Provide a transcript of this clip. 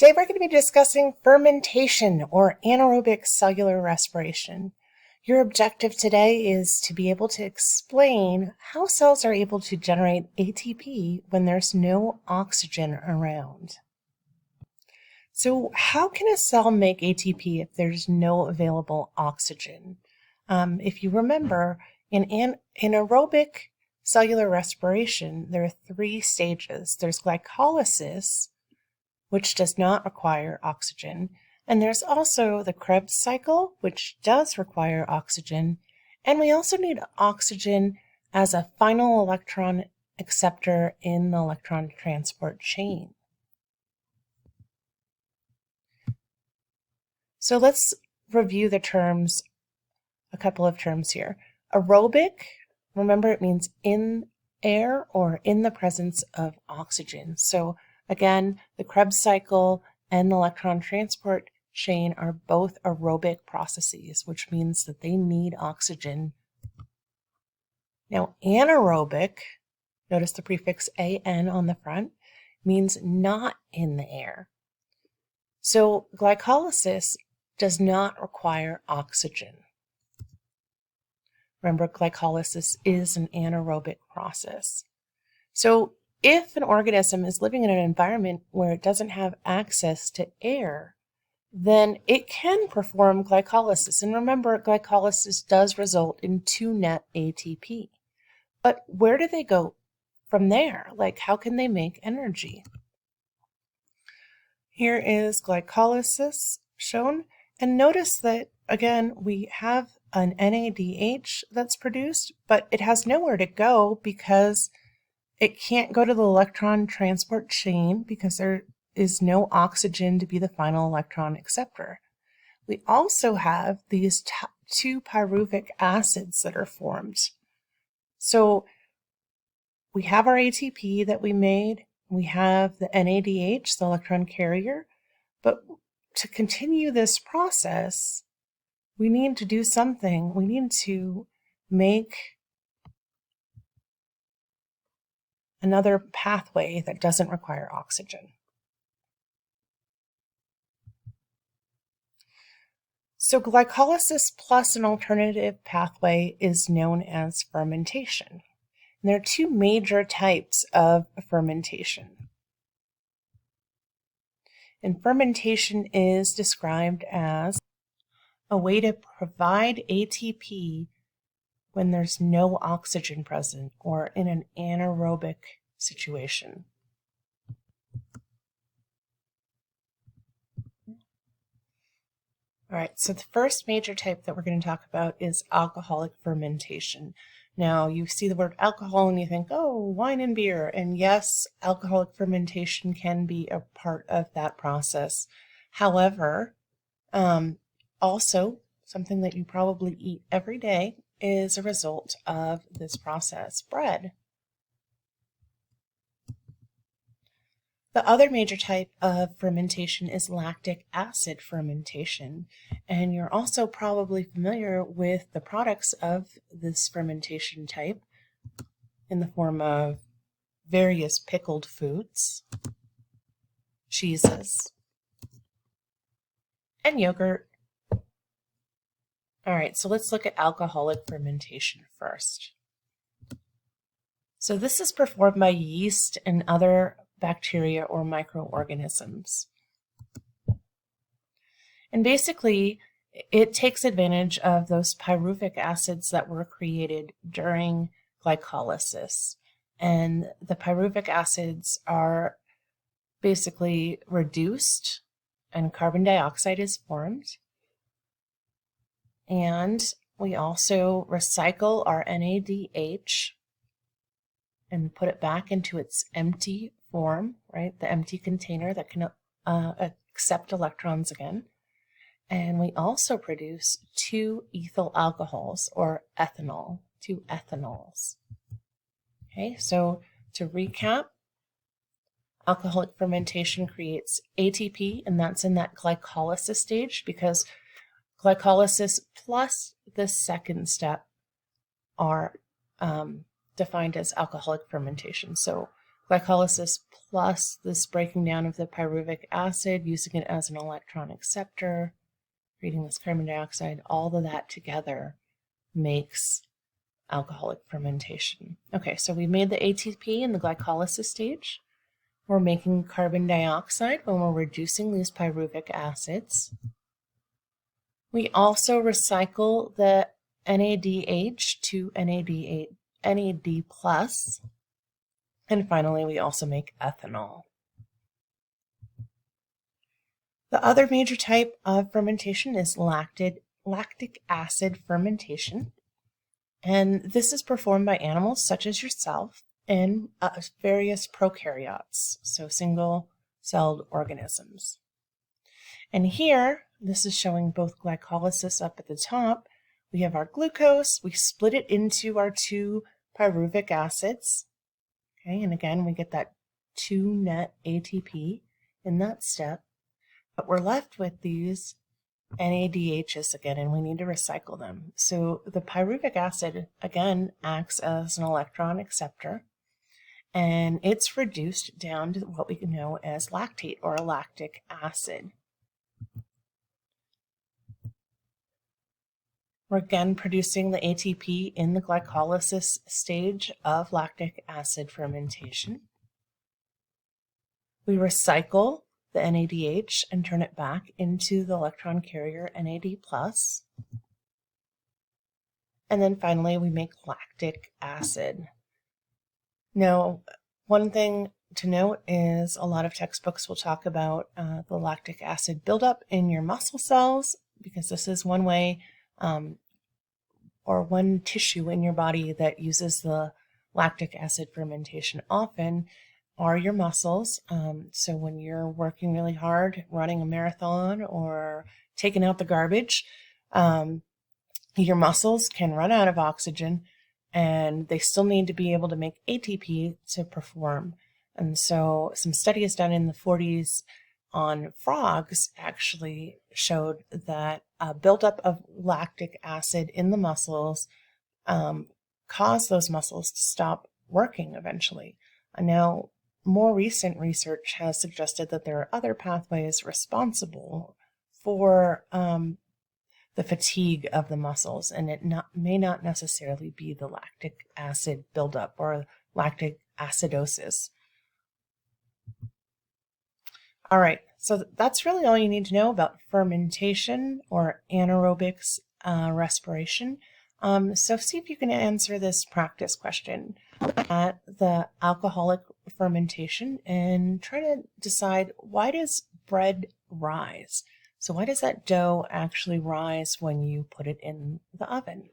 Today we're going to be discussing fermentation or anaerobic cellular respiration. Your objective today is to be able to explain how cells are able to generate ATP when there's no oxygen around. So how can a cell make ATP if there's no available oxygen? If you remember, in aerobic cellular respiration, there are three stages. There's glycolysis, which does not require oxygen. And there's also the Krebs cycle, which does require oxygen. And we also need oxygen as a final electron acceptor in the electron transport chain. So let's review the terms, a couple of terms here. Aerobic, remember it means in air or in the presence of oxygen. So again, the Krebs cycle and the electron transport chain are both aerobic processes, which means that they need oxygen. Now, anaerobic, notice the prefix "an" on the front, means not in the air. So glycolysis does not require oxygen. Remember, glycolysis is an anaerobic process. So if an organism is living in an environment where it doesn't have access to air, then it can perform glycolysis. And remember, glycolysis does result in 2 net ATP. But where do they go from there? Like, how can they make energy? Here is glycolysis shown. And notice that, again, we have an NADH that's produced, but it has nowhere to go because it can't go to the electron transport chain because there is no oxygen to be the final electron acceptor. We also have these 2 pyruvic acids that are formed. So we have our ATP that we made, we have the NADH, the electron carrier, but to continue this process, we need to do something. We need to make another pathway that doesn't require oxygen. So glycolysis plus an alternative pathway is known as fermentation. And there are 2 major types of fermentation. And fermentation is described as a way to provide ATP when there's no oxygen present or in an anaerobic situation. All right, so the first major type that we're going to talk about is alcoholic fermentation. Now, you see the word alcohol and you think, oh, wine and beer. And yes, alcoholic fermentation can be a part of that process. However, also, something that you probably eat every day is a result of this process, bread. The other major type of fermentation is lactic acid fermentation, and you're also probably familiar with the products of this fermentation type in the form of various pickled foods, cheeses, and yogurt. All right, so let's look at alcoholic fermentation first. So this is performed by yeast and other bacteria or microorganisms. And basically, it takes advantage of those pyruvic acids that were created during glycolysis. And the pyruvic acids are basically reduced and carbon dioxide is formed. And we also recycle our NADH and put it back into its empty form, right? The empty container that can accept electrons again. And we also produce 2 ethyl alcohols or ethanol, 2 ethanols. Okay, so to recap, alcoholic fermentation creates ATP, and that's in that glycolysis stage because glycolysis plus the second step are defined as alcoholic fermentation. So glycolysis plus this breaking down of the pyruvic acid, using it as an electron acceptor, creating this carbon dioxide, all of that together makes alcoholic fermentation. Okay, so we made the ATP in the glycolysis stage. We're making carbon dioxide when we're reducing these pyruvic acids. We also recycle the NADH to NAD+. And finally, we also make ethanol. The other major type of fermentation is lactic acid fermentation. And this is performed by animals such as yourself and various prokaryotes, so single-celled organisms. And here, this is showing both glycolysis up at the top. We have our glucose. We split it into our two pyruvic acids. Okay, and again, we get that 2 net ATP in that step. But we're left with these NADHs again, and we need to recycle them. So the pyruvic acid, again, acts as an electron acceptor, and it's reduced down to what we know as lactate or lactic acid. We're again producing the ATP in the glycolysis stage of lactic acid fermentation. We recycle the NADH and turn it back into the electron carrier NAD+. And then finally we make lactic acid. Now, one thing to note is a lot of textbooks will talk about the lactic acid buildup in your muscle cells, because this is one way or one tissue in your body that uses the lactic acid fermentation often are your muscles. So when you're working really hard, running a marathon or taking out the garbage, your muscles can run out of oxygen and they still need to be able to make ATP to perform. And so some studies done in the 40s on frogs actually showed that a buildup of lactic acid in the muscles caused those muscles to stop working eventually. And now, more recent research has suggested that there are other pathways responsible for the fatigue of the muscles, and it may not necessarily be the lactic acid buildup or lactic acidosis. All right, so that's really all you need to know about fermentation or anaerobic respiration. So see if you can answer this practice question at the alcoholic fermentation and try to decide, why does bread rise? So why does that dough actually rise when you put it in the oven?